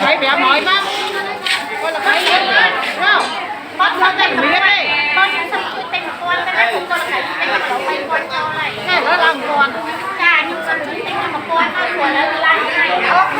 thấy bé nói lắm con là thấy không con nó chạy miếng đi con sắp tên con cái này con phải tên cháu bay con cho này này nó làm con cả nhưng sắp tên một con thôi của nó làm này ok